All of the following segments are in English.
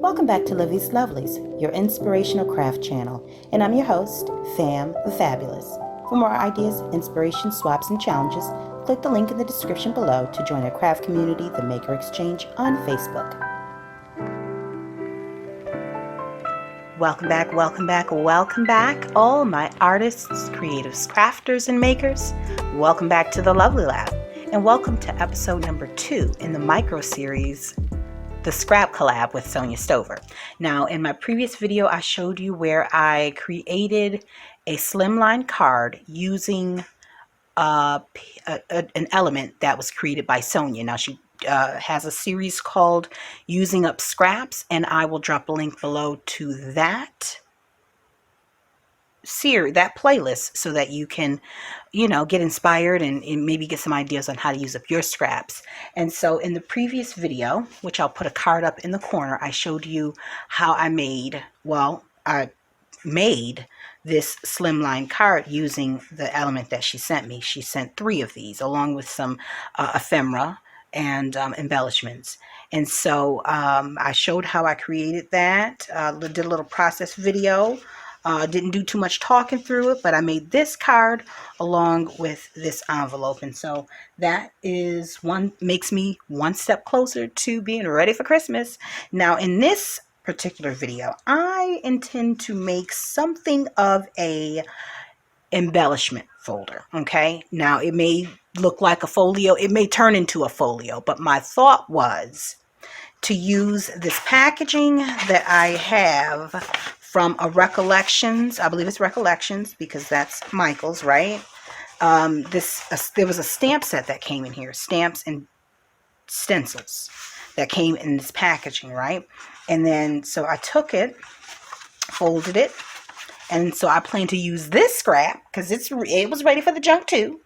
Welcome back to Livie's Lovelies, your inspirational craft channel, and I'm your host, Fam the Fabulous. For more ideas, inspiration, swaps, and challenges, click the link in the description below to join our craft community, The Maker Exchange, on Facebook. Welcome back, welcome back, welcome back, all my artists, creatives, crafters, and makers. Welcome back to the Lovely Lab, and welcome to episode number 2 in the micro series, the Scrap Collab with Sonya Stover. Now, in my previous video, I showed you where I created a slimline card using an element that was created by Sonya. Now, she has a series called Using Up Scraps, and I will drop a link below to that that playlist so that you can, get inspired and maybe get some ideas on how to use up your scraps. And so in the previous video, which I'll put a card up in the corner, I showed you how I made this slimline card using the element that she sent me. She sent 3 of these along with some ephemera and embellishments. And so I showed how I created that, did a little process video. Didn't do too much talking through it, but I made this card along with this envelope. And so that makes me one step closer to being ready for Christmas. Now, in this particular video, I intend to make something of a embellishment folder. Okay, now it may look like a folio, it may turn into a folio, but my thought was to use this packaging that I have from a Recollections. I believe it's Recollections because that's Michael's, right? There was a stamp set that came in here, stamps and stencils that came in this packaging, right? And then so I took it, folded it, and so I plan to use this scrap because it was ready for the junk too,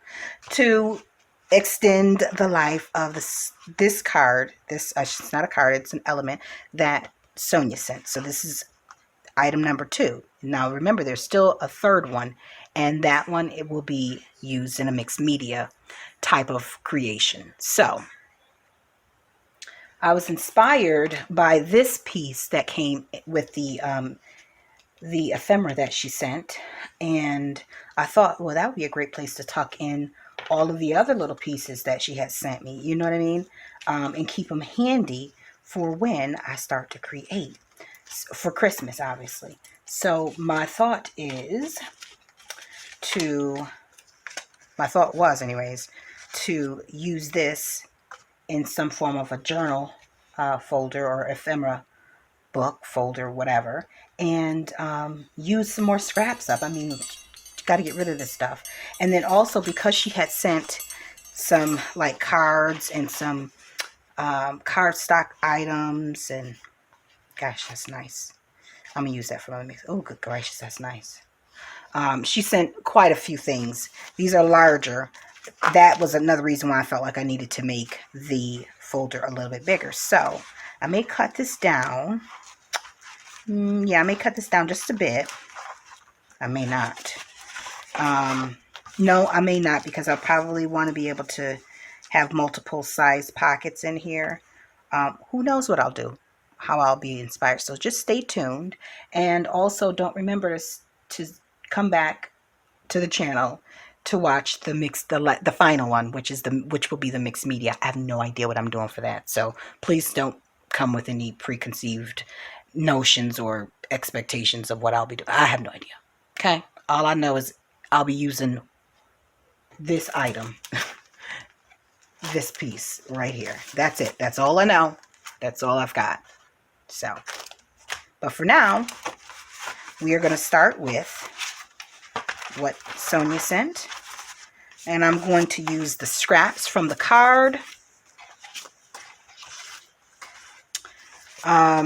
to extend the life of this card. It's not a card, it's an element that Sonya sent. So this is item number 2. Now remember, there's still a third one, and that one, it will be used in a mixed media type of creation. So I was inspired by this piece that came with the ephemera that she sent, and I thought, well, that would be a great place to tuck in all of the other little pieces that she had sent me, you know what I mean, and keep them handy for when I start to create for Christmas, obviously. So my thought was anyways, to use this in some form of a journal folder or ephemera book folder, whatever, and use some more scraps up. I mean, got to get rid of this stuff. And then also, because she had sent some like cards and some cardstock items, and gosh, that's nice. I'm gonna use that for my mix. Oh, good gracious, that's nice. She sent quite a few things. These are larger. That was another reason why I felt like I needed to make the folder a little bit bigger. So I may cut this down. Yeah, I may cut this down just a bit. I may not. No, I may not, because I'll probably want to be able to have multiple size pockets in here. Who knows what I'll do, how I'll be inspired. So just stay tuned. And also don't remember to come back to the channel to watch the final one, which will be the mixed media. I have no idea what I'm doing for that. So please don't come with any preconceived notions or expectations of what I'll be doing. I have no idea. Okay. All I know is I'll be using this item, this piece right here. That's it. That's all I know. That's all I've got. So, but for now, we are going to start with what Sonya sent. And I'm going to use the scraps from the card,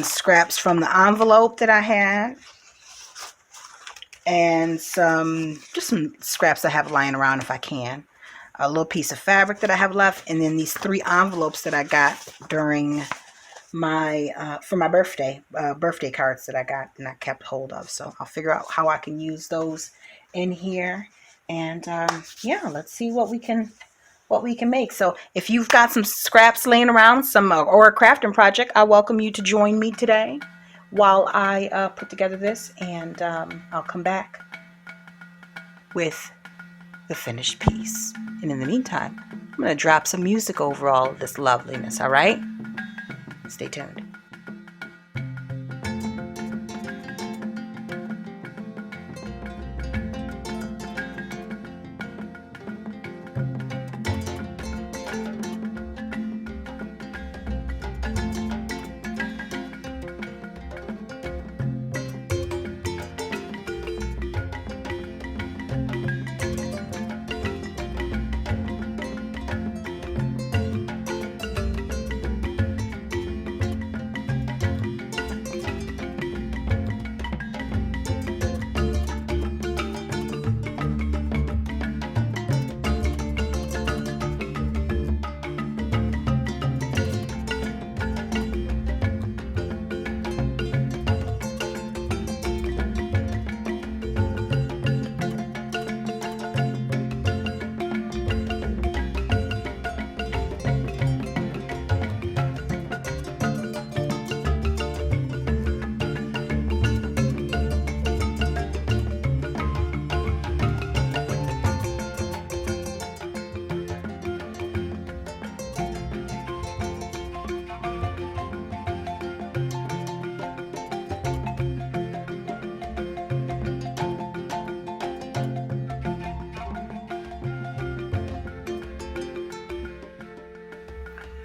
scraps from the envelope that I had, and just some scraps I have lying around if I can. A little piece of fabric that I have left, and then these 3 envelopes that I got during my for my birthday cards that I got and I kept hold of. So I'll figure out how I can use those in here, and yeah, let's see what we can make. So if you've got some scraps laying around, or a crafting project, I welcome you to join me today. while I put together this, and I'll come back with the finished piece. And in the meantime, I'm going to drop some music over all of this loveliness, all right? Stay tuned.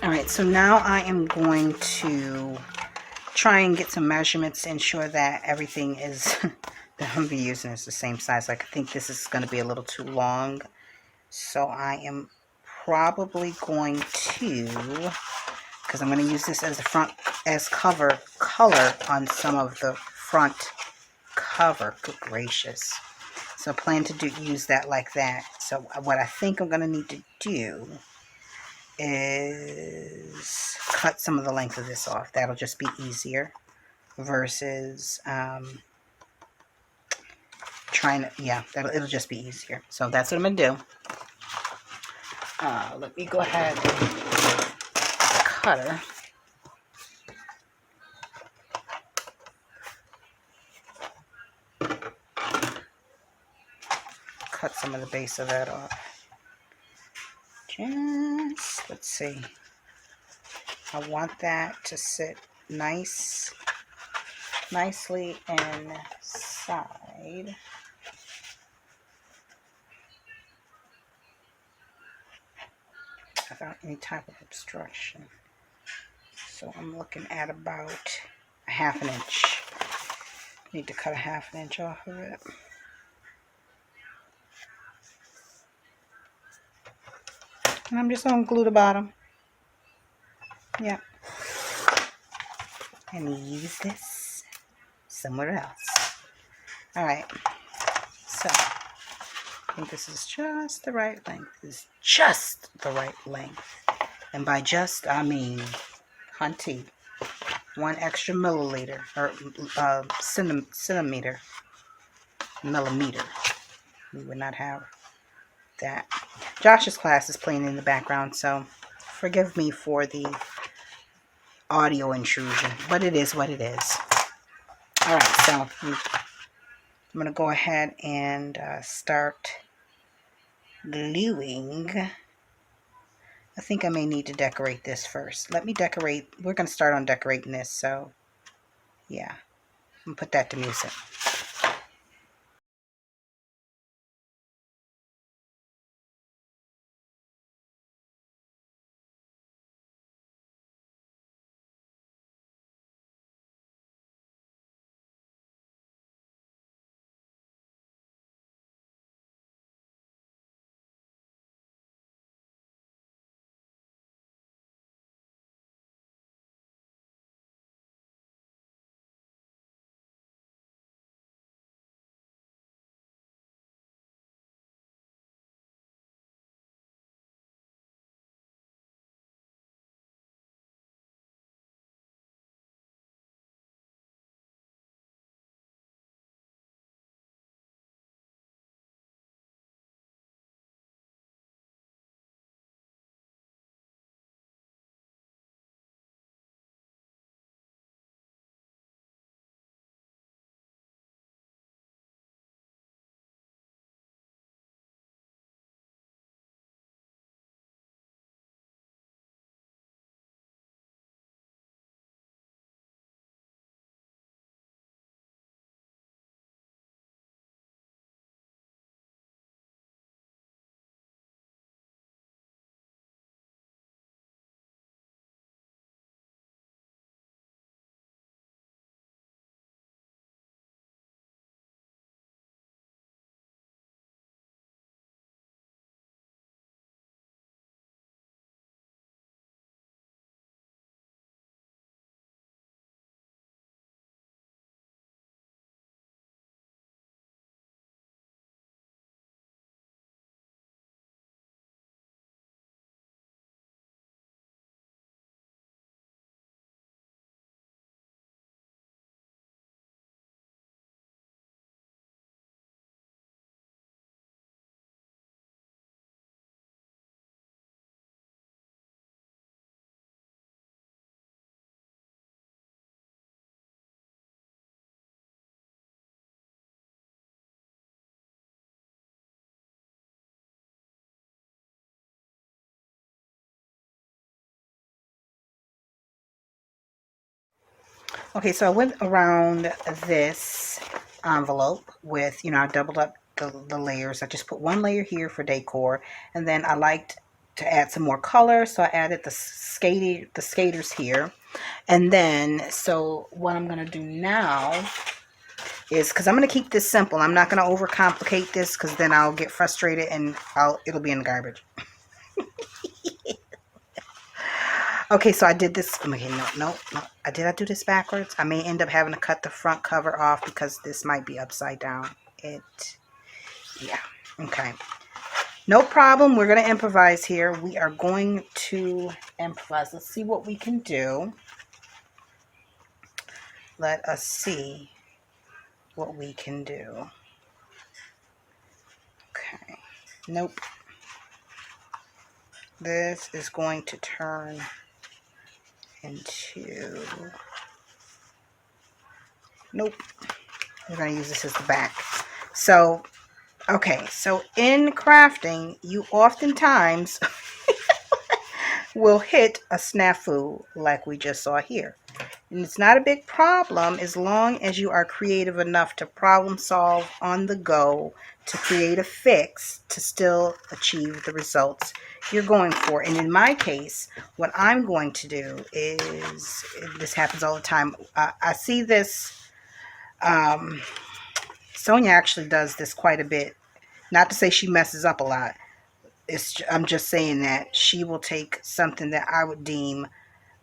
Alright, so now I am going to try and get some measurements to ensure that everything is that I'm going to be using is the same size. Like, I think this is going to be a little too long, so I am probably going to, because I'm going to use this as cover color on some of the front cover. Good gracious. So I plan to use that like that. So what I think I'm going to need to do is cut some of the length of this off. That'll just be easier versus trying to, yeah, it'll just be easier. So that's what I'm going to do. Let me go ahead and cutter. Cut some of the base of that off. Just, let's see. I want that to sit nicely inside. Without any type of obstruction. So I'm looking at about a ½ inch. Need to cut a ½ inch off of it. And I'm just going to glue the bottom. Yep. And use this somewhere else. Alright. So, I think this is just the right length. It's just the right length. And by just, I mean, hunty. 1 extra milliliter, or millimeter. We would not have that. Josh's class is playing in the background, so forgive me for the audio intrusion, but it is what it is. Alright, so I'm going to go ahead and start gluing. I think I may need to decorate this first. Let me decorate. We're going to start on decorating this, so yeah. I'm going to put that to music. Okay, so I went around this envelope with, I doubled up the layers. I just put one layer here for decor, and then I liked to add some more color, so I added the skaters here. And then, so what I'm going to do now is, because I'm going to keep this simple. I'm not going to overcomplicate this, because then I'll get frustrated and it'll be in the garbage. Okay, so I did this. Okay, no. I do this backwards. I may end up having to cut the front cover off because this might be upside down. Yeah, okay. No problem. We're going to improvise here. We are going to improvise. Let's see what we can do. Let us see what we can do. Okay. Nope. This is going to turn into... Nope. We're going to use this as the back. So, okay. So, in crafting, you oftentimes will hit a snafu like we just saw here. And it's not a big problem as long as you are creative enough to problem solve on the go, to create a fix, to still achieve the results you're going for. And in my case, what I'm going to do is, this happens all the time. I see this, Sonya actually does this quite a bit. Not to say she messes up a lot. I'm just saying that she will take something that I would deem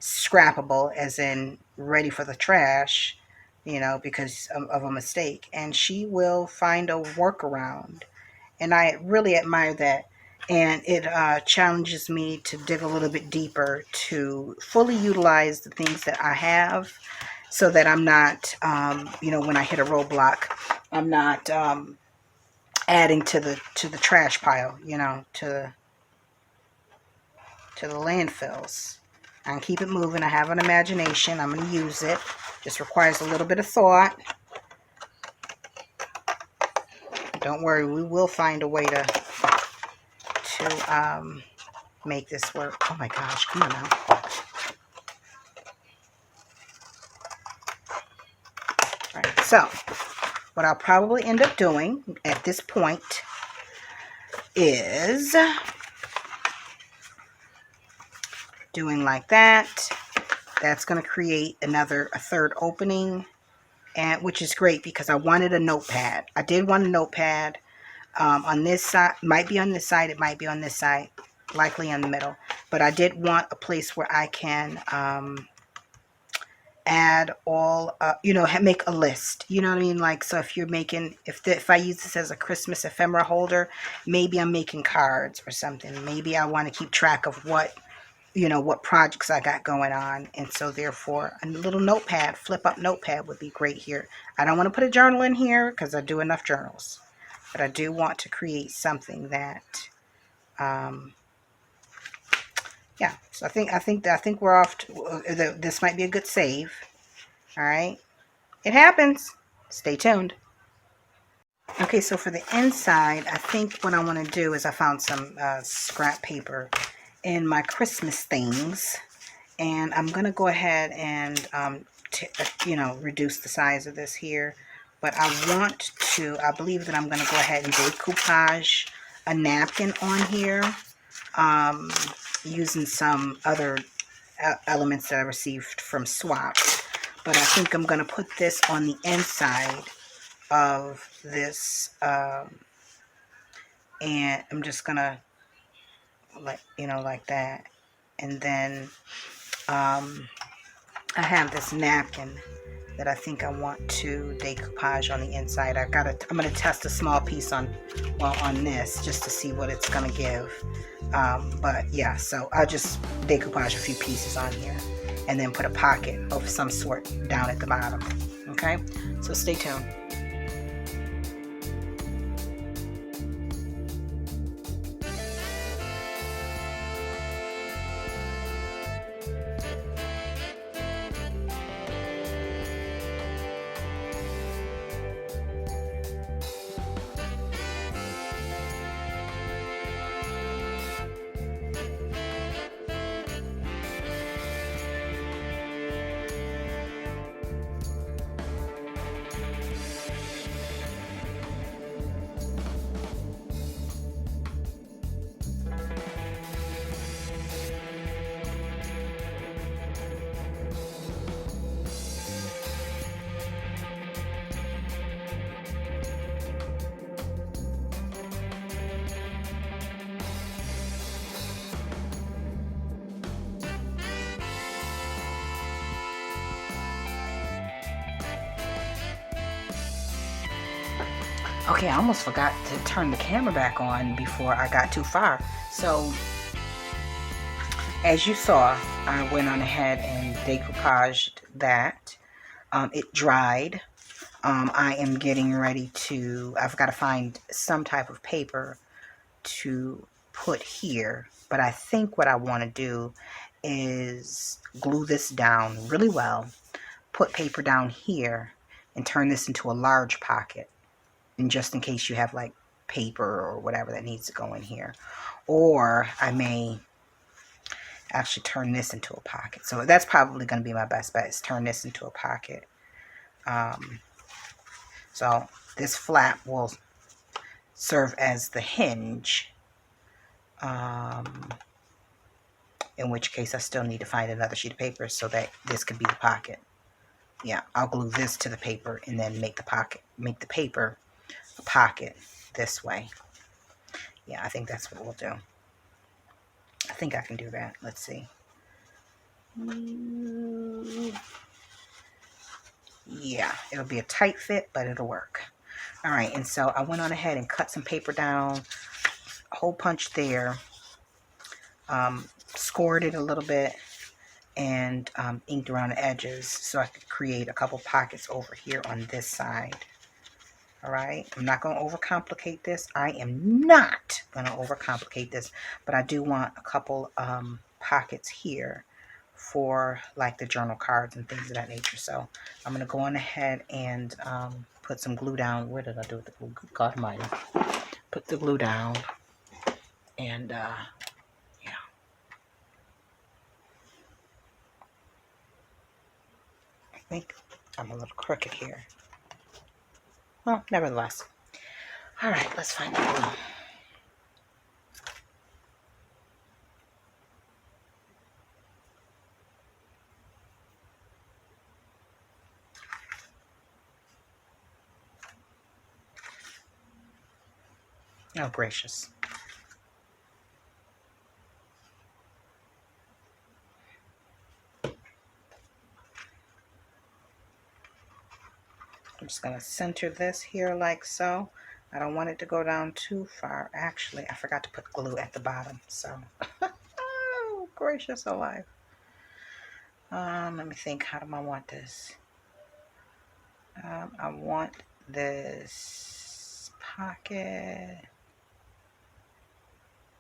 scrappable, as in ready for the trash, because of a mistake, and she will find a workaround, and I really admire that. And it challenges me to dig a little bit deeper to fully utilize the things that I have, so that I'm not, when I hit a roadblock, I'm not adding to the trash pile, to the landfills. I can keep it moving. I have an imagination. I'm going to use it. Just requires a little bit of thought. Don't worry, we will find a way to make this work. Oh my gosh, come on now. All right, so what I'll probably end up doing at this point is doing like that. That's going to create a third opening, and which is great because I wanted a notepad. I did want a notepad on this side. Might be on this side. It might be on this side. Likely in the middle. But I did want a place where I can add all, make a list. You know what I mean? Like, so if you're making, if I use this as a Christmas ephemera holder, maybe I'm making cards or something. Maybe I want to keep track of what projects I got going on. And so therefore a little notepad, flip up notepad would be great here. I don't want to put a journal in here because I do enough journals, but I do want to create something that, yeah. So I think we're off to, this might be a good save. All right. It happens. Stay tuned. Okay. So for the inside, I think what I want to do is I found some scrap paper in my Christmas things, and I'm gonna go ahead and reduce the size of this here, but I believe that I'm gonna go ahead and decoupage a napkin on here, using some other elements that I received from swaps. But I think I'm gonna put this on the inside of this, and I'm just gonna like that. And then I have this napkin that I think I want to decoupage on the inside. I'm gonna test a small piece on this just to see what it's gonna give. But yeah, so I'll just decoupage a few pieces on here and then put a pocket of some sort down at the bottom. Okay, so stay tuned. Okay, I almost forgot to turn the camera back on before I got too far. So, as you saw, I went on ahead and decoupaged that. It dried. I am getting ready to, I've got to find some type of paper to put here. But I think what I want to do is glue this down really well, put paper down here, and turn this into a large pocket. And just in case you have like paper or whatever that needs to go in here. Or I may actually turn this into a pocket. So that's probably going to be my best bet, is turn this into a pocket. So this flap will serve as the hinge, in which case I still need to find another sheet of paper so that this could be the pocket. Yeah, I'll glue this to the paper and then make the paper a pocket this way. Yeah, I think that's what we'll do. I think I can do that. Let's see. Yeah, it'll be a tight fit, but it'll work. All right, and so I went on ahead and cut some paper down, a hole punch there, scored it a little bit, and inked around the edges so I could create a couple pockets over here on this side. All right, I'm not going to overcomplicate this. I am not going to overcomplicate this, but I do want a couple pockets here for like the journal cards and things of that nature. So I'm going to go on ahead and put some glue down. Where did I do with the glue? Good God almighty. Put the glue down and yeah. I think I'm a little crooked here. Well, nevertheless. All right, let's find the glue. Oh, gracious. I'm just going to center this here like so. I don't want it to go down too far. Actually, I forgot to put glue at the bottom. So, oh, gracious alive. Let me think. How do I want this? I want this pocket.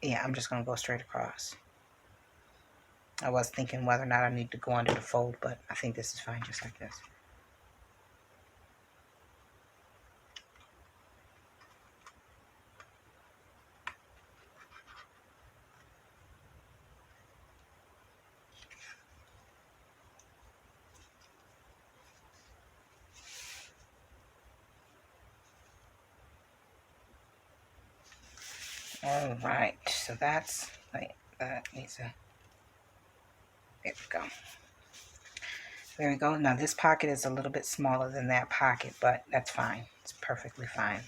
Yeah, I'm just going to go straight across. I was thinking whether or not I need to go under the fold, but I think this is fine just like this. All right, so that's like that needs a. There we go. There we go. Now this pocket is a little bit smaller than that pocket, but that's fine. It's perfectly fine.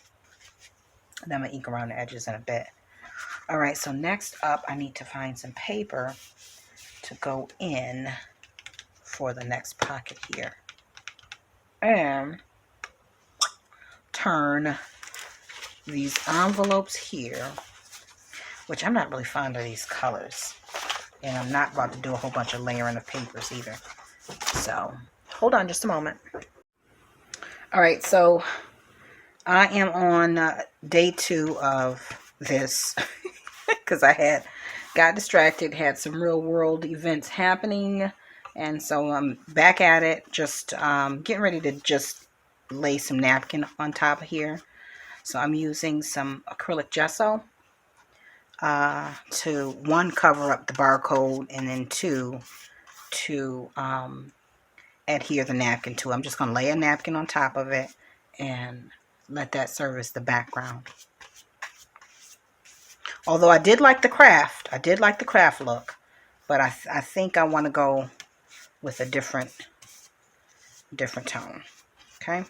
And I'm gonna ink around the edges in a bit. All right, so next up, I need to find some paper to go in for the next pocket here, and turn these envelopes here, which I'm not really fond of these colors, and I'm not about to do a whole bunch of layering of papers either. So hold on just a moment. All right, so I am on day 2 of this because I got distracted, had some real world events happening, and so I'm back at it, just getting ready to just lay some napkin on top of here. So I'm using some acrylic gesso to, 1, cover up the barcode, and then 2, to adhere the napkin to. I'm just going to lay a napkin on top of it and let that serve as the background. Although I did like the craft look, but I think I want to go with a different tone. Okay,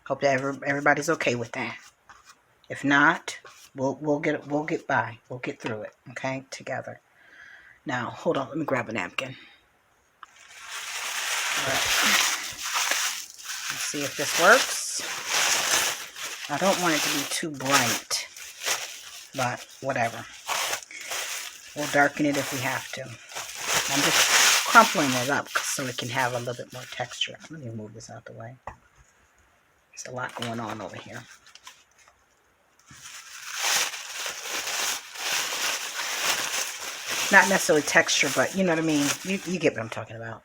hope that everybody's okay with that. If not, we'll get by. We'll get through it. Okay, together. Now hold on, let me grab a napkin. All right. Let's see if this works. I don't want it to be too bright, but whatever. We'll darken it if we have to. I'm just crumpling it up so it can have a little bit more texture. Let me move this out the way. There's a lot going on over here. Not necessarily texture, but you know what I mean. You get what I'm talking about.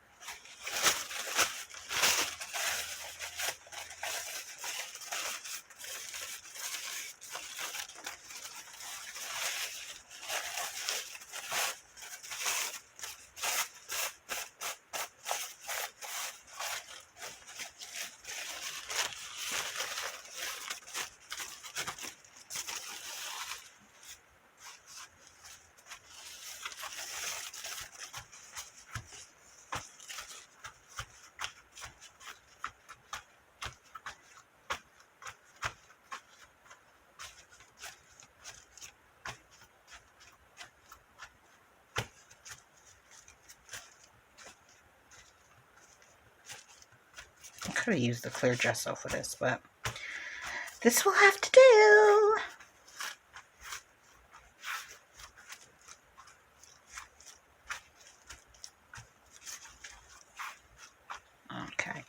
I could have used the clear gesso for this, but this will have to do. Okay.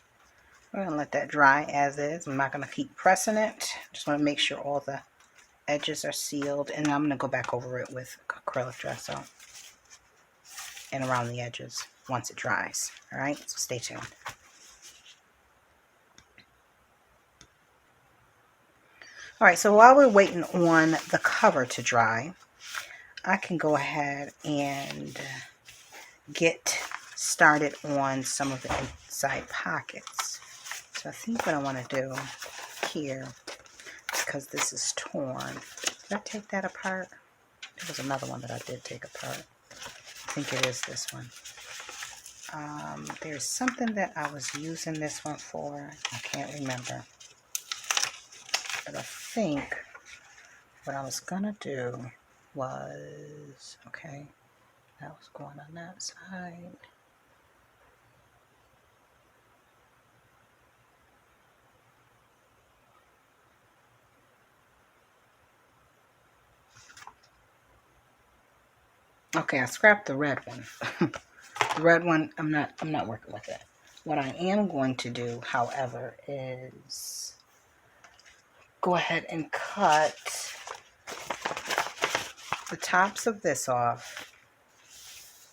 We're going to let that dry as is. I'm not going to keep pressing it. Just want to make sure all the edges are sealed. And I'm going to go back over it with acrylic gesso and around the edges once it dries. All right, so stay tuned. All right, so while we're waiting on the cover to dry, I can go ahead and get started on some of the inside pockets. So I think what I want to do here, because this is torn, did I take that apart? There was another one that I did take apart. I think it is this one. There's something that I was using this one for. I can't remember. But I think what I was gonna do was, okay, that was going on that side. Okay, I scrapped the red one. The red one, I'm not working with it. What I am going to do, however, is go ahead and cut the tops of this off,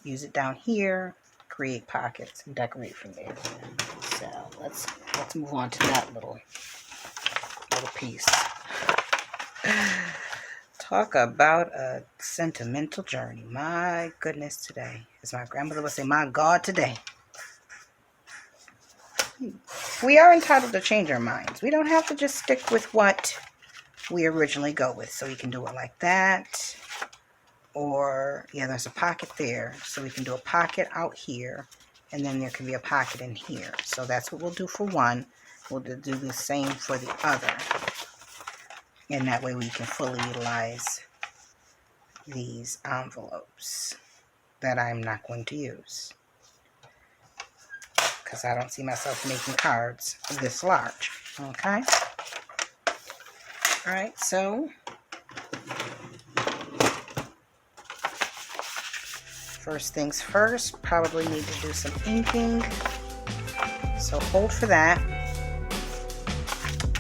use it down here, create pockets, and decorate from there. So let's move on to that little piece. Talk about a sentimental journey. My goodness, today, as my grandmother would say, my God, today. We are entitled to change our minds. We don't have to just stick with what we originally go with. So we can do it like that. Or, yeah, there's a pocket there. So we can do a pocket out here. And then there can be a pocket in here. So that's what we'll do for one. We'll do the same for the other. And that way we can fully utilize these envelopes that I'm not going to use. Because I don't see myself making cards this large. Okay? Alright, so first things first, probably need to do some inking. So hold for that.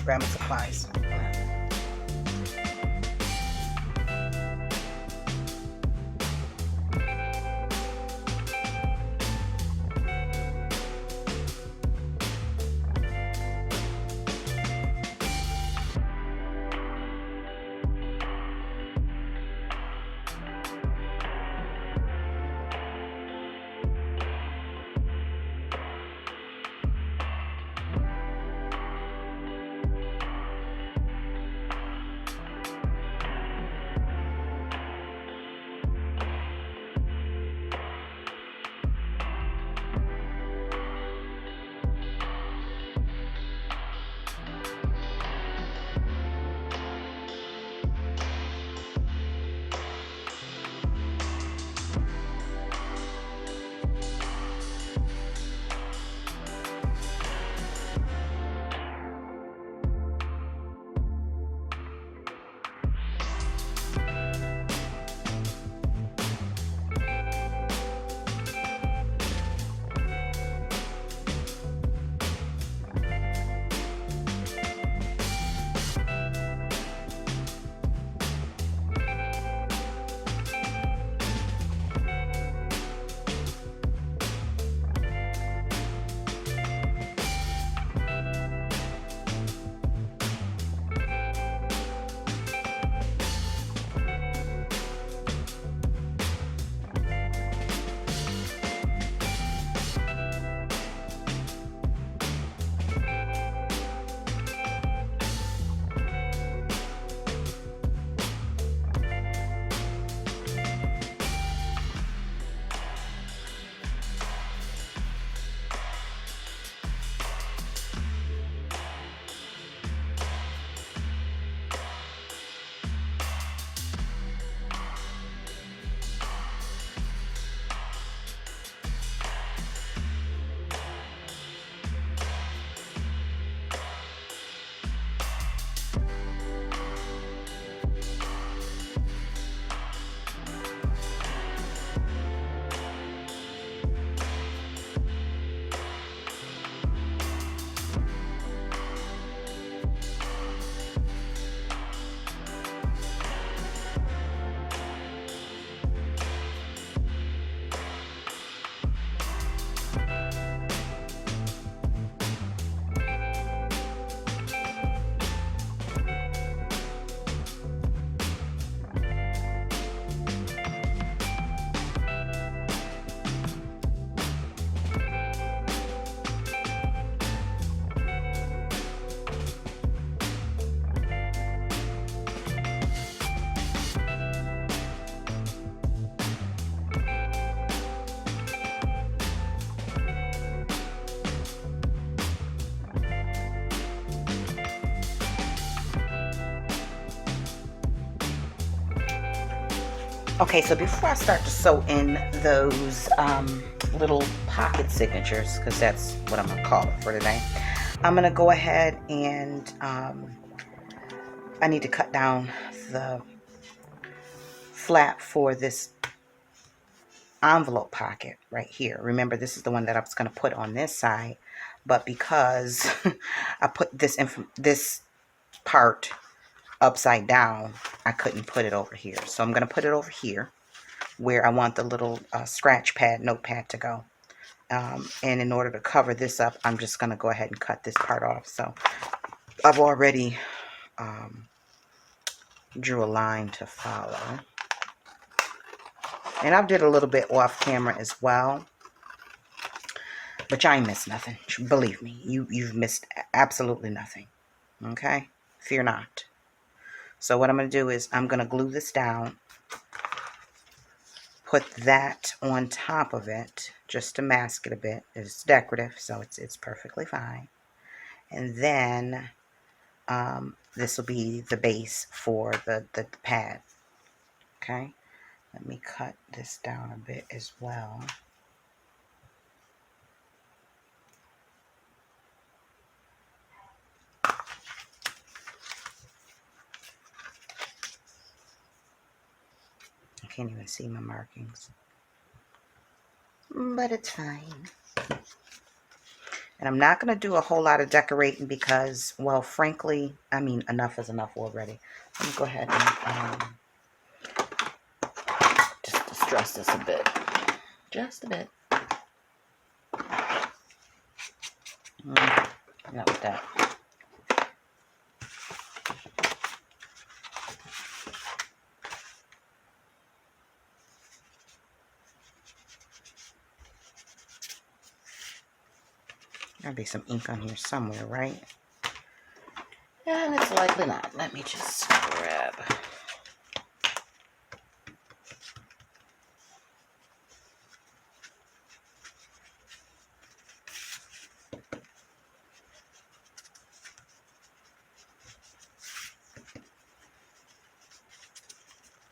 Grab my supplies. Okay, so before I start to sew in those little pocket signatures, because that's what I'm going to call it for today, I'm going to go ahead and I need to cut down the flap for this envelope pocket right here. Remember, this is the one that I was going to put on this side, but because I put this part upside down, I couldn't put it over here. So I'm going to put it over here where I want the little scratch pad, notepad to go. And in order to cover this up, I'm just going to go ahead and cut this part off. So I've already drew a line to follow. And I did a little bit off camera as well. But you ain't missed nothing. Believe me, you've missed absolutely nothing. Okay? Fear not. So what I'm going to do is I'm going to glue this down. Put that on top of it just to mask it a bit. It's decorative, so it's perfectly fine. And then this will be the base for the pad. Okay? Let me cut this down a bit as well. I can't even see my markings. But it's fine. And I'm not going to do a whole lot of decorating because, well, frankly, I mean, enough is enough already. Let me go ahead and just distress this a bit. Just a bit. Not with that. There'll be some ink on here somewhere, right? And it's likely not. Let me just grab.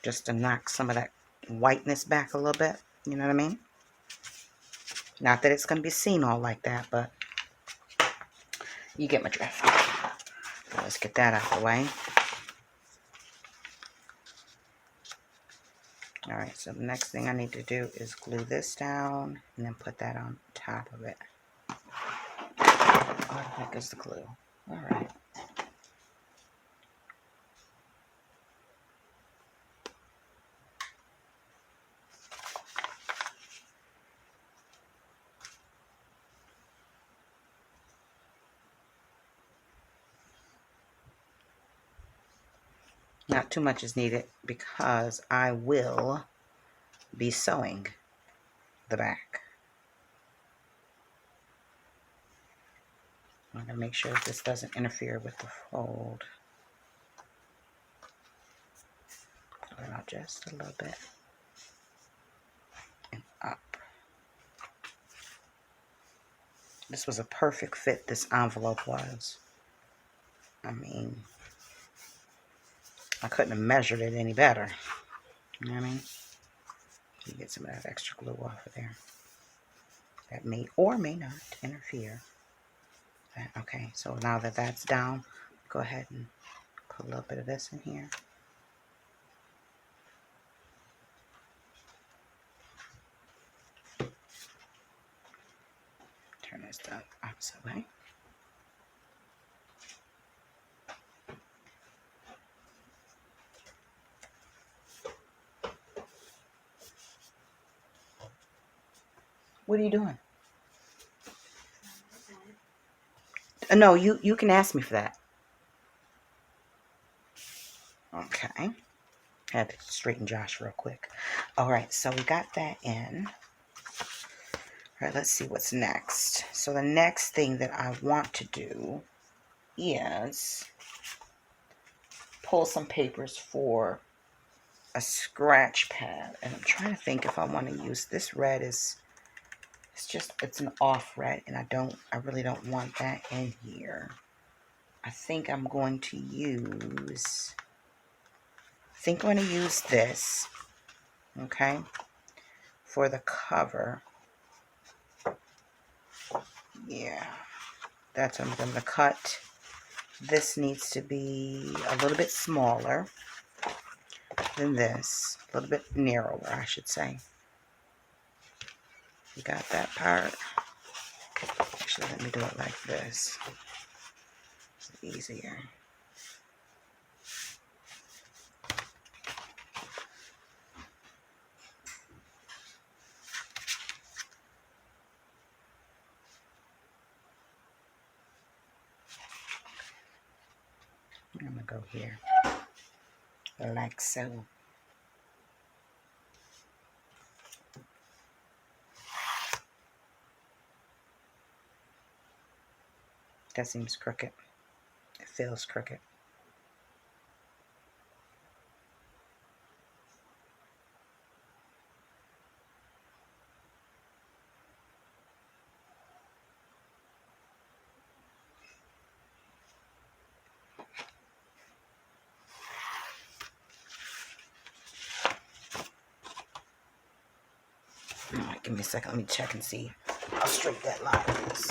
Just to knock some of that whiteness back a little bit. You know what I mean? Not that it's going to be seen all like that, but you get my drift. So let's get that out of the way. Alright, so the next thing I need to do is glue this down and then put that on top of it. Where the heck is the glue? Alright. Not too much is needed because I will be sewing the back. I'm going to make sure that this doesn't interfere with the fold. Pull it out just a little bit. And up. This was a perfect fit, this envelope was. I mean, I couldn't have measured it any better. You know what I mean? You get some of that extra glue off of there. That may or may not interfere. Okay, so now that that's down, go ahead and put a little bit of this in here. Turn this the opposite way. What are you doing? No, you can ask me for that. Okay. Had to straighten Josh real quick. Alright, so we got that in. Alright, let's see what's next. So the next thing that I want to do is pull some papers for a scratch pad. And I'm trying to think if I want to use this red is it's an off red, and I really don't want that in here. I think I'm going to use this. Okay, for the cover, yeah, that's what I'm going to cut. This needs to be a little bit smaller than this, a little bit narrower, I should say. You got that part? Actually, let me do it like this. It's easier. I'm going to go here, like so. That seems crooked. It feels crooked. All right, give me a second. Let me check and see how straight that line is.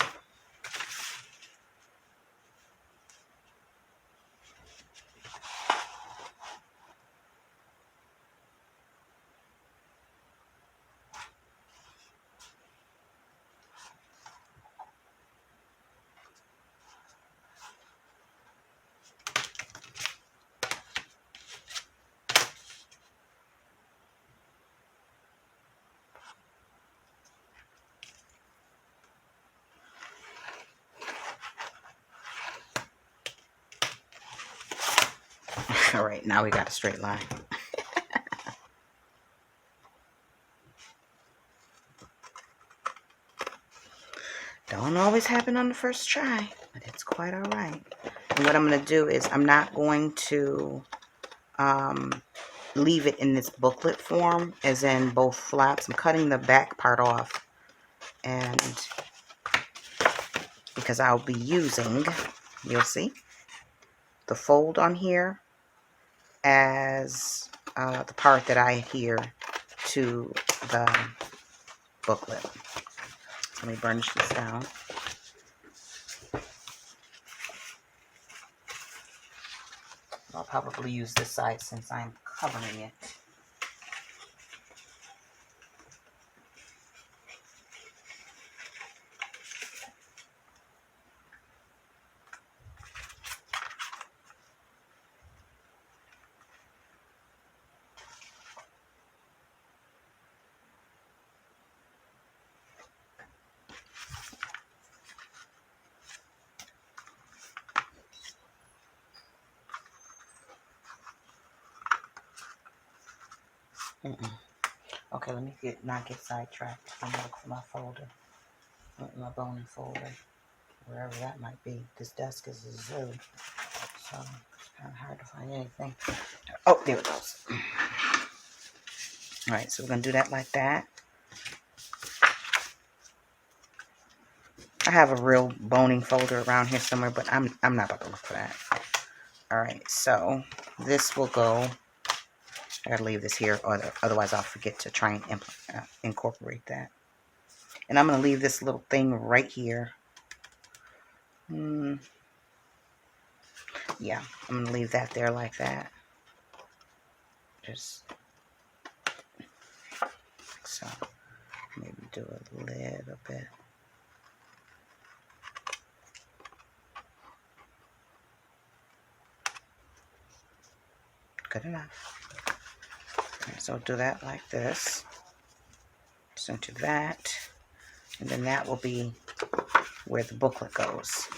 All right, now we got a straight line. Don't always happen on the first try, but it's quite all right. And what I'm going to do is I'm not going to leave it in this booklet form, as in both flaps. I'm cutting the back part off, and because I'll be using, you'll see, the fold on here as the part that I adhere to the booklet. So let me burnish this down. I'll probably use this side since I'm covering it. Okay, let me not get sidetracked. I'm gonna look for my folder, my boning folder, wherever that might be. This desk is a zoo, so it's kind of hard to find anything. Oh, there it goes. All right, so we're gonna do that like that. I have a real boning folder around here somewhere, but I'm not about to look for that. All right, so this will go. I gotta leave this here, or otherwise I'll forget to try and incorporate that. And I'm gonna leave this little thing right here. Yeah, I'm gonna leave that there like that. Just like so. Maybe do a little bit. Good enough. Okay, so do that like this. Center that. And then that will be where the booklet goes.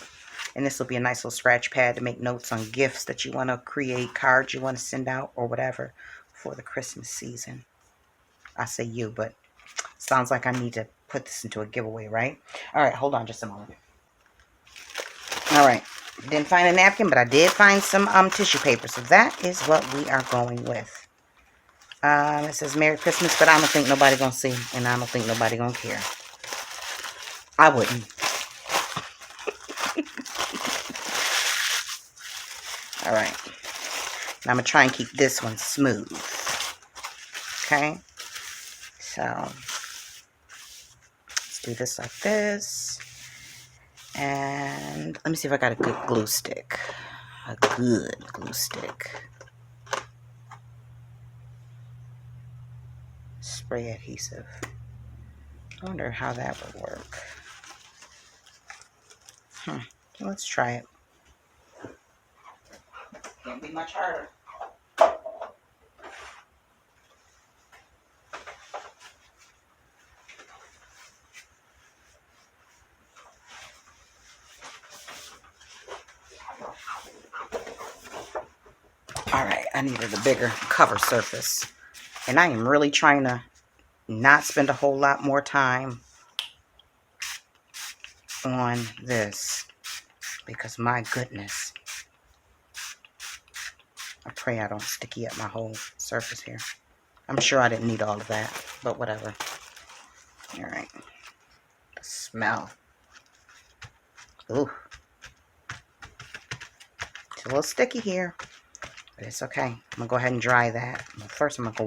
And this will be a nice little scratch pad to make notes on gifts that you want to create, cards you want to send out, or whatever for the Christmas season. I say you, but it sounds like I need to put this into a giveaway, right? All right, hold on just a moment. All right, didn't find a napkin, but I did find some tissue paper. So that is what we are going with. It says Merry Christmas, but I don't think nobody gonna see, and I don't think nobody gonna care. I wouldn't. All right. Now I'm gonna try and keep this one smooth. Okay. So let's do this like this. And let me see if I got a good glue stick. A good glue stick. Spray adhesive. I wonder how that would work. Let's try it. Can't be much harder. Alright, I needed a bigger cover surface. And I am really trying to not spend a whole lot more time on this. Because my goodness. I pray I don't sticky up my whole surface here. I'm sure I didn't need all of that, but whatever. Alright. The smell. Ooh. It's a little sticky here. But it's okay. I'm going to go ahead and dry that. First, I'm going to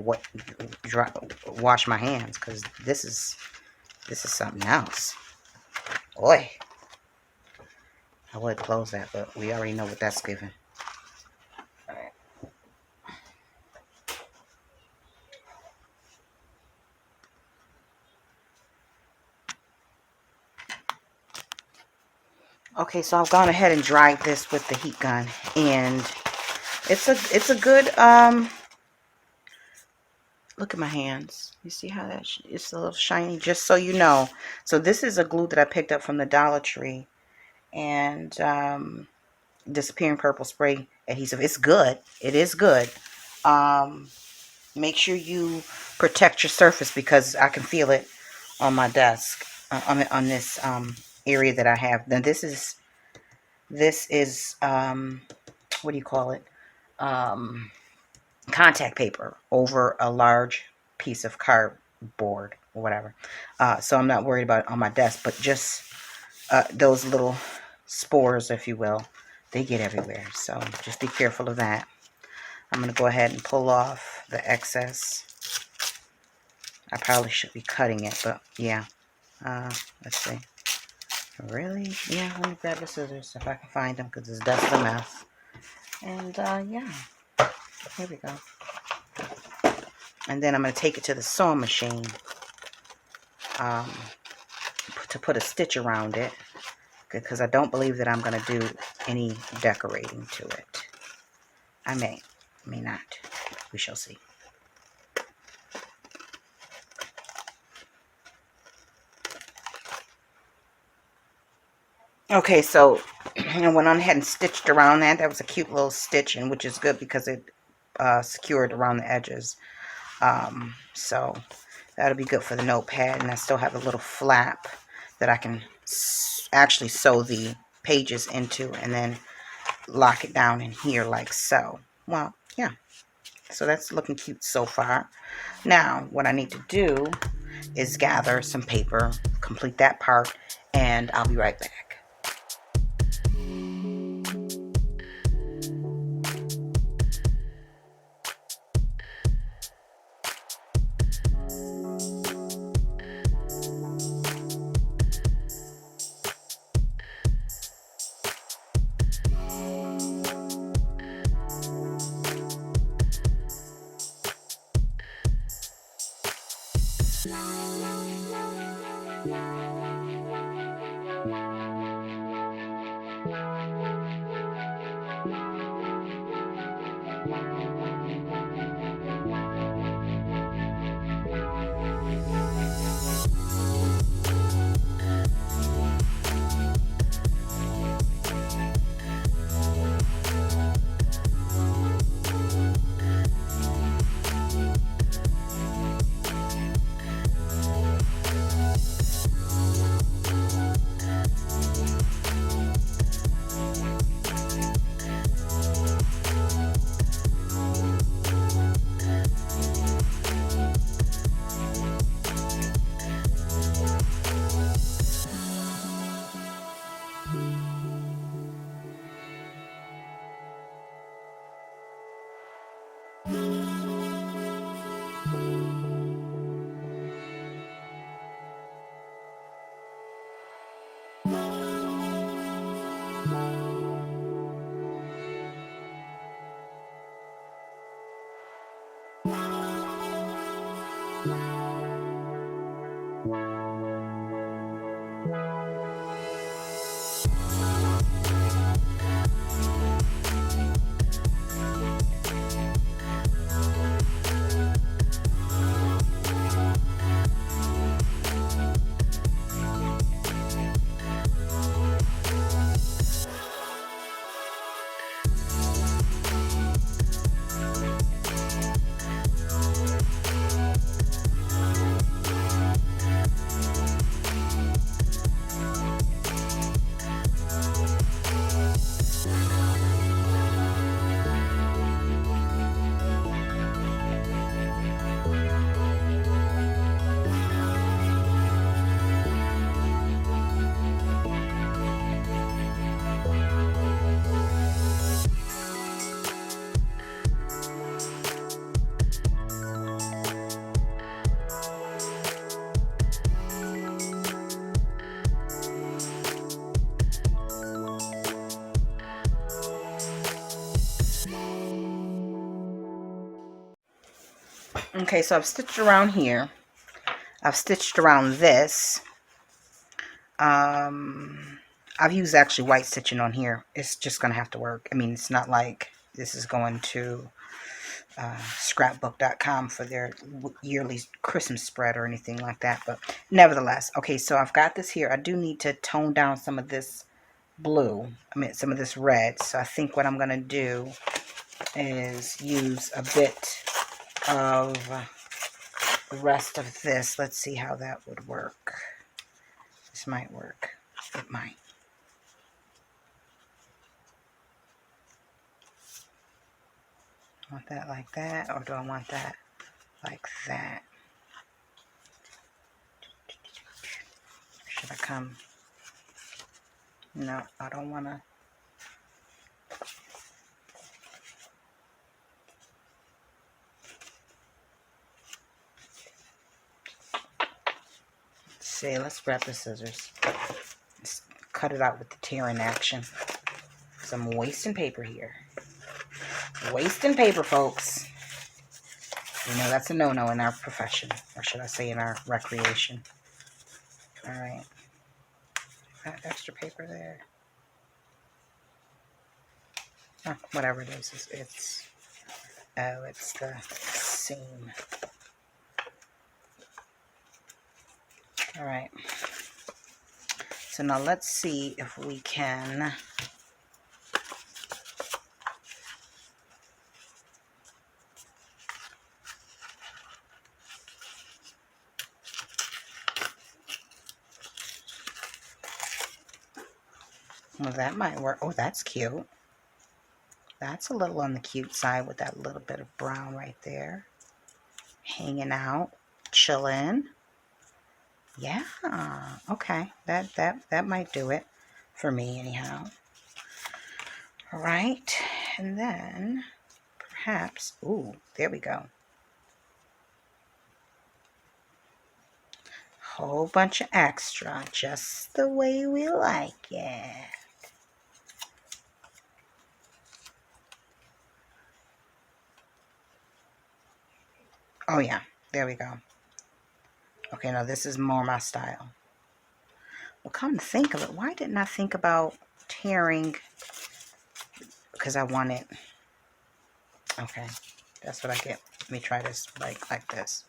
wash my hands because this is something else. Boy. I would close that, but we already know what that's giving. Alright. Okay, so I've gone ahead and dried this with the heat gun, and it's a good look at my hands. You see how that it's a little shiny, just so you know. So this is a glue that I picked up from the Dollar Tree, and Disappearing Purple Spray Adhesive. It's good. It is good. Make sure you protect your surface because I can feel it on my desk, on this area that I have. Now this is what do you call it? Contact paper over a large piece of cardboard or whatever. So I'm not worried about it on my desk, but just those little spores, if you will, they get everywhere. So just be careful of that. I'm going to go ahead and pull off the excess. I probably should be cutting it, but yeah. Let's see. Really? Yeah, let me grab the scissors if I can find them because it's dust a mess. And yeah, here we go. And then I'm going to take it to the sewing machine to put a stitch around it because I don't believe that I'm going to do any decorating to it. I may not. We shall see. Okay, so I went on ahead and stitched around that. That was a cute little stitch, and which is good because it secured around the edges. So that'll be good for the notepad, and I still have a little flap that I can actually sew the pages into and then lock it down in here like so. Well, yeah. So that's looking cute so far. Now, what I need to do is gather some paper, complete that part, and I'll be right back. Okay, so I've stitched around here. I've stitched around this. I've used actually white stitching on here. It's just going to have to work. I mean, it's not like this is going to scrapbook.com for their yearly Christmas spread or anything like that. But nevertheless, okay, so I've got this here. I do need to tone down some of this blue. I mean, some of this red. So I think what I'm going to do is use a bit of the rest of this. Let's see how that would work. This might work. It might. Want that like that, or do I want that like that? Should I come? No, I don't want to. See, let's grab the scissors. Let's cut it out with the tearing action. Because I'm wasting paper here. Wasting paper, folks. You know, that's a no-no in our profession. Or should I say in our recreation. Alright. That extra paper there. Oh, whatever it is, it's the seam. Alright. So now let's see if we can well, that might work. Oh, that's cute. That's a little on the cute side with that little bit of brown right there. Hanging out, chilling. Yeah, okay. That might do it for me anyhow. All right, and then perhaps, ooh, there we go. Whole bunch of extra, just the way we like it. Oh yeah, there we go. Okay, now this is more my style. Well, come to think of it, why didn't I think about tearing? Because I want it. Okay, that's what I get. Let me try this like this.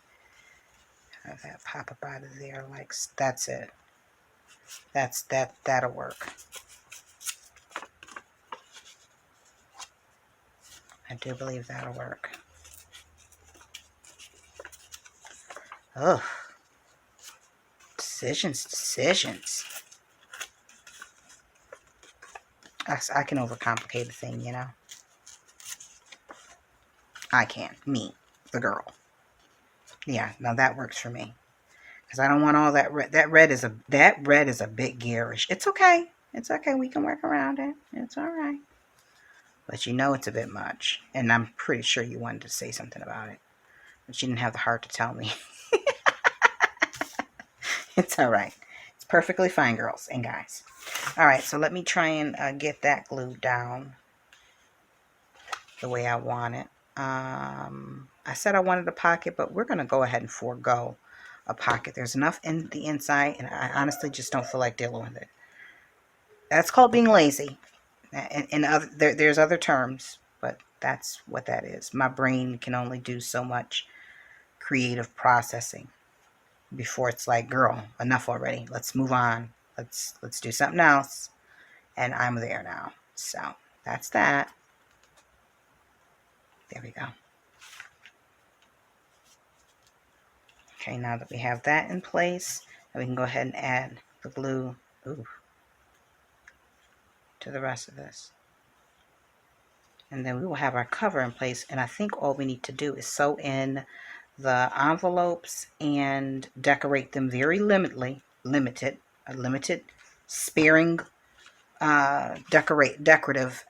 Have that pop up out of there, like that's it. That'll work. I do believe that'll work. Ugh. Decisions. I can overcomplicate a thing, you know. I can. Me, the girl. Yeah, now that works for me. Because I don't want all that red. That red is a bit garish. It's okay. It's okay. We can work around it. It's all right. But you know it's a bit much. And I'm pretty sure you wanted to say something about it. But you didn't have the heart to tell me. It's all right. It's perfectly fine, girls and guys. All right, so let me try and get that glued down the way I want it. I said I wanted a pocket, but we're going to go ahead and forego a pocket. There's enough in the inside, and I honestly just don't feel like dealing with it. That's called being lazy. And there's other terms, but that's what that is. My brain can only do so much creative processing before it's like, girl, enough already. Let's move on. Let's do something else. And I'm there now. So that's that. There we go. Okay, now that we have that in place, we can go ahead and add the glue to the rest of this. And then we will have our cover in place. And I think all we need to do is sew in the envelopes and decorate them very limited, sparing decorative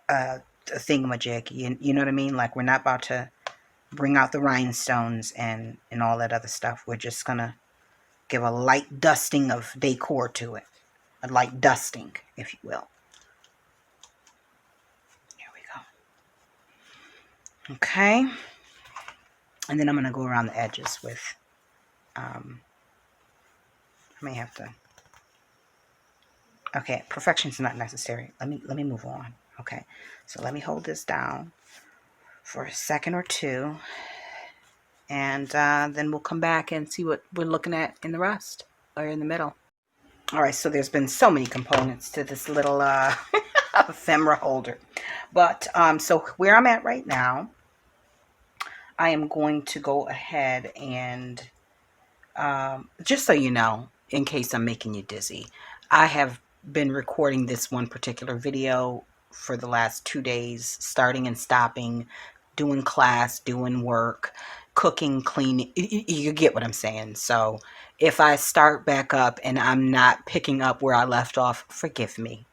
thingamajig. You know what I mean? Like, we're not about to bring out the rhinestones and all that other stuff. We're just gonna give a light dusting of decor to it, a light dusting, if you will. Here we go. Okay, And then I'm going to go around the edges with, I may have to, okay, perfection's not necessary. Let me move on. Okay, so let me hold this down for a second or two, and then we'll come back and see what we're looking at in the rest, or in the middle. All right, so there's been so many components to this little ephemera holder. But so where I'm at right now, I am going to go ahead and just so you know, in case I'm making you dizzy, I have been recording this one particular video for the last 2 days, starting and stopping, doing class, doing work, cooking, cleaning. You get what I'm saying. So if I start back up and I'm not picking up where I left off, forgive me.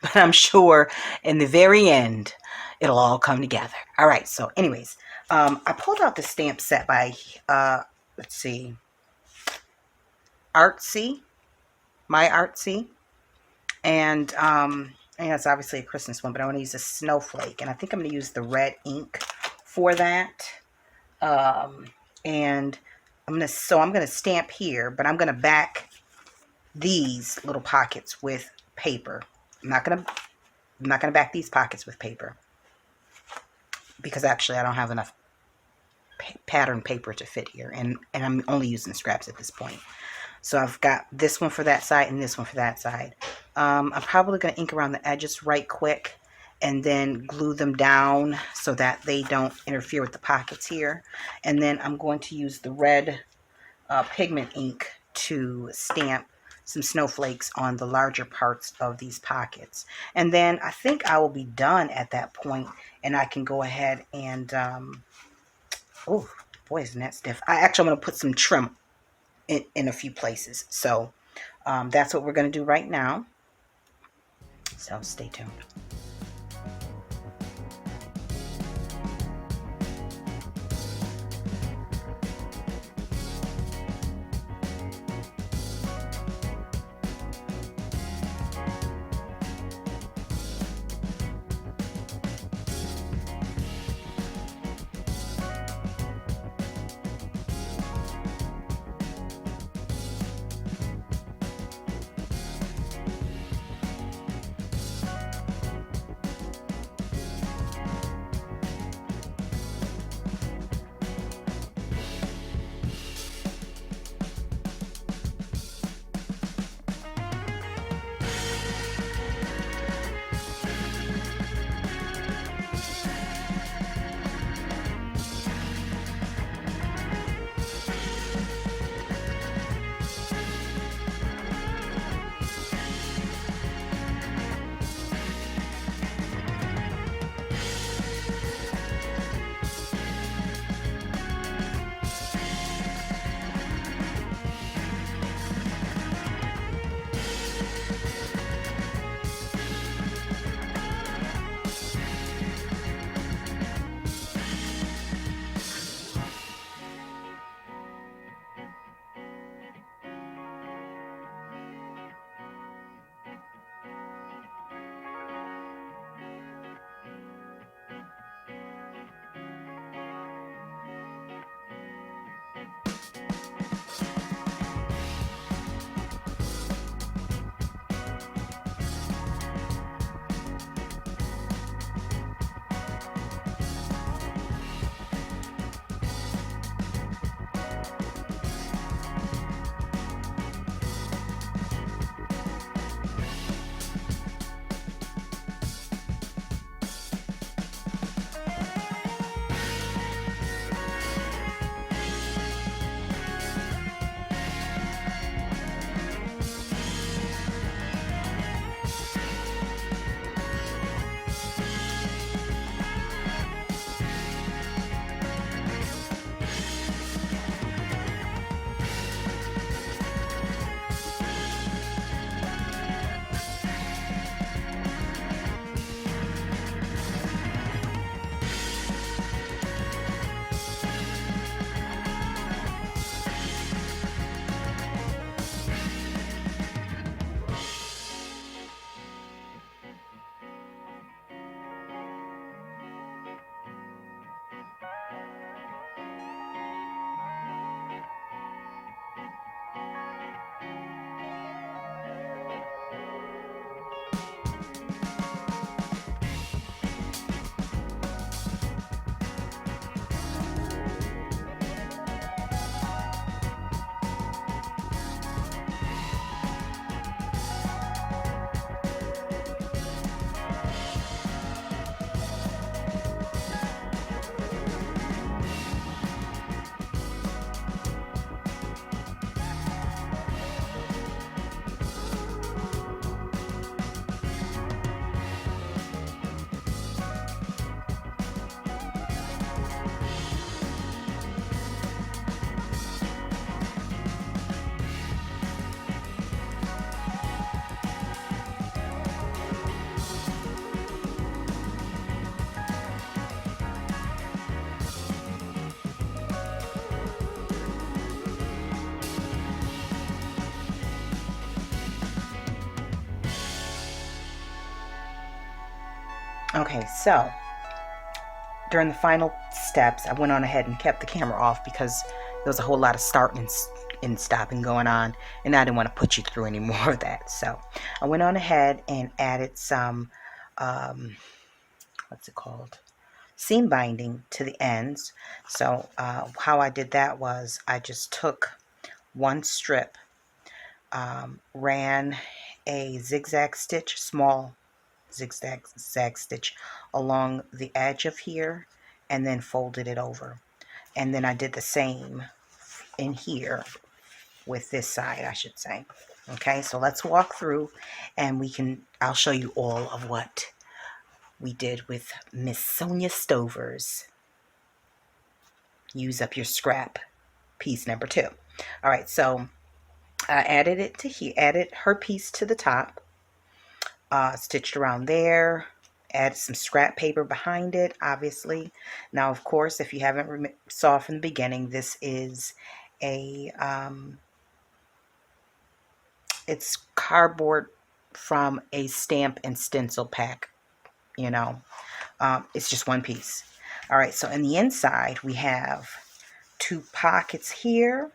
But I'm sure in the very end, it'll all come together. All right. So anyways, I pulled out the stamp set by, let's see, Artsy, My Artsy. And it's obviously a Christmas one, but I want to use a snowflake. And I think I'm going to use the red ink for that. And I'm going to stamp here, but I'm going to back these little pockets with paper. I'm not going to back these pockets with paper, because actually I don't have enough pattern paper to fit here, and I'm only using scraps at this point. So I've got this one for that side and this one for that side. I'm probably going to ink around the edges right quick and then glue them down so that they don't interfere with the pockets here. And then I'm going to use the red pigment ink to stamp some snowflakes on the larger parts of these pockets. And then I think I will be done at that point, and I can go ahead and, oh boy, isn't that stiff. I'm going to put some trim in a few places. So that's what we're going to do right now. So stay tuned. Okay, so during the final steps, I went on ahead and kept the camera off because there was a whole lot of starting and stopping going on, and I didn't want to put you through any more of that. So I went on ahead and added some, what's it called? Seam binding to the ends. So how I did that was I just took one strip, ran a zigzag stitch, small zigzag stitch along the edge of here, and then folded it over. And then I did the same in here with this side, I should say. Okay, so let's walk through and I'll show you all of what we did with Miss Sonya Stover's Use Up Your Scrap piece number 2. All right, so I added it to here, added her piece to the top, stitched around there, added some scrap paper behind it, obviously. Now, of course, if you haven't saw from the beginning, this is a, it's cardboard from a stamp and stencil pack, you know. It's just one piece. All right, so in the inside, we have 2 pockets here.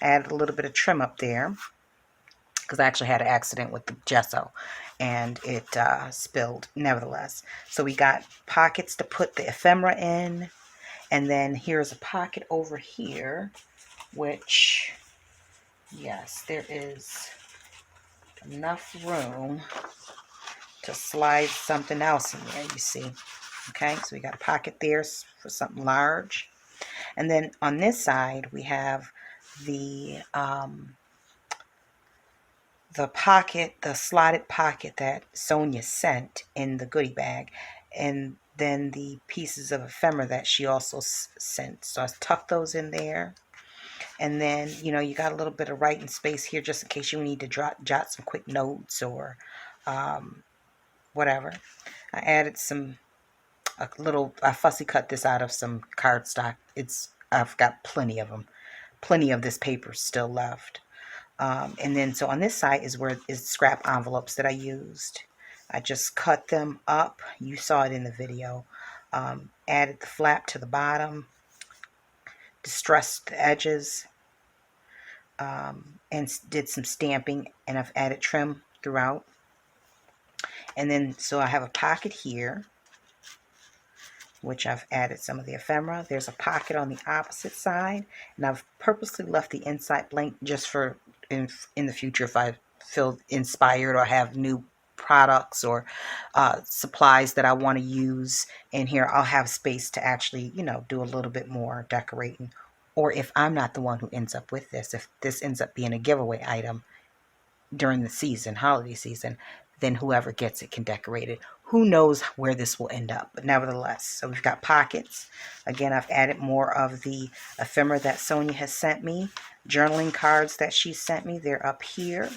Added a little bit of trim up there because I actually had an accident with the gesso and it spilled nevertheless. So we got pockets to put the ephemera in, and then here's a pocket over here, which, yes, there is enough room to slide something else in there, you see. Okay, so we got a pocket there for something large. And then on this side, we have the pocket, the slotted pocket that Sonya sent in the goodie bag, and then the pieces of ephemera that she also sent. So I tucked those in there. And then, you know, you got a little bit of writing space here just in case you need to jot some quick notes or whatever. I added I fussy cut this out of some cardstock. I've got plenty of them. Plenty of this paper still left. And then, so on this side is scrap envelopes that I used. I just cut them up. You saw it in the video. Added the flap to the bottom. Distressed the edges. And did some stamping. And I've added trim throughout. And then, so I have a pocket here, which I've added some of the ephemera. There's a pocket on the opposite side, and I've purposely left the inside blank just for in the future if I feel inspired or have new products or supplies that I want to use in here. I'll have space to actually, you know, do a little bit more decorating. Or if I'm not the one who ends up with this, if this ends up being a giveaway item during the season, holiday season, then whoever gets it can decorate it. Who knows where this will end up, but nevertheless. So we've got pockets. Again, I've added more of the ephemera that Sonya has sent me. Journaling cards that she sent me, they're up here.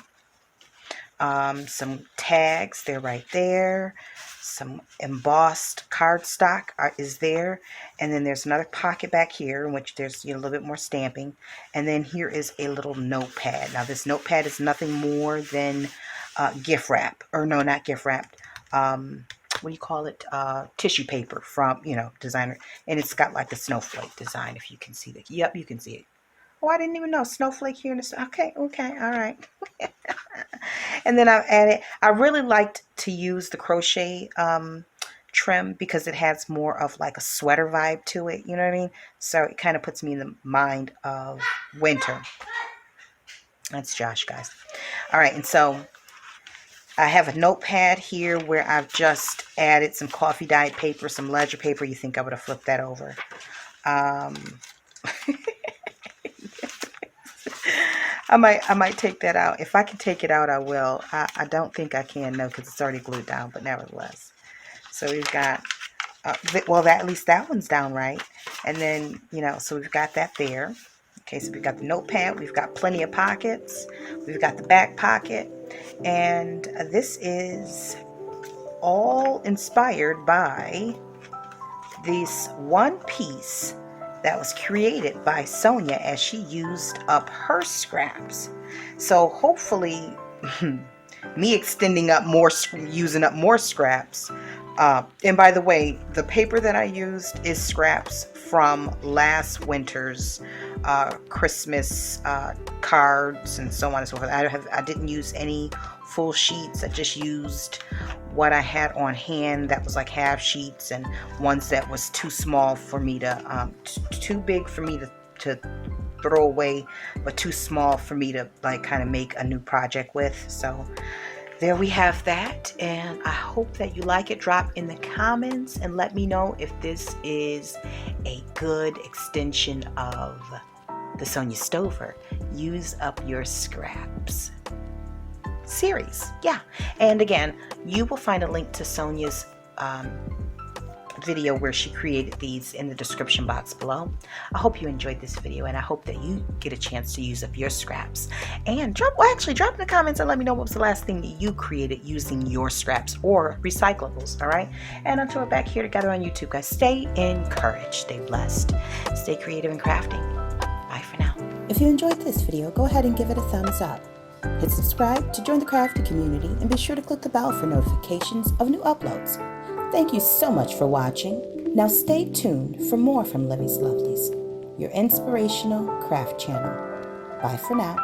Some tags, they're right there. Some embossed cardstock is there. And then there's another pocket back here in which there's, you know, a little bit more stamping. And then here is a little notepad. Now this notepad is nothing more than gift wrap, or no, not gift wrapped. What do you call it? Tissue paper from, you know, designer. And it's got like the snowflake design, if you can see that. Yep, you can see it. Oh, I didn't even know. Snowflake here in the... Okay, all right. And then I've added... I really liked to use the crochet trim because it has more of like a sweater vibe to it. You know what I mean? So it kind of puts me in the mind of winter. That's Josh, guys. All right, and so I have a notepad here where I've just added some coffee dyed paper, some ledger paper. You think I would have flipped that over. I might take that out. If I can take it out, I will. I don't think I can, no, because it's already glued down, but nevertheless. So we've got, well, at least that one's down right. And then, you know, so we've got that there. Okay, so we've got the notepad. We've got plenty of pockets. We've got the back pocket. And this is all inspired by this one piece that was created by Sonya as she used up her scraps. So hopefully me extending up more, using up more scraps And by the way, the paper that I used is scraps from last winter's Christmas cards and so on and so forth. I didn't use any full sheets. I just used what I had on hand that was like half sheets, and ones that was too small for me to too big for me to throw away, but too small for me to like kind of make a new project with. So there we have that, and I hope that you like it. Drop in the comments and let me know if this is a good extension of the Sonya Stover Use Up Your Scraps series. Yeah, and again, you will find a link to Sonya's video where she created these in the description box below. I hope you enjoyed this video, and I hope that you get a chance to use up your scraps. And drop in the comments and let me know what was the last thing that you created using your scraps or recyclables. All right, and until we're back here together on YouTube, guys, stay encouraged, stay blessed, stay creative and crafting. Bye for now. If you enjoyed this video, go ahead and give it a thumbs up. Hit subscribe to join the crafty community, and be sure to click the bell for notifications of new uploads. Thank you so much for watching. Now stay tuned for more from Livie's Lovelies, your inspirational craft channel. Bye for now.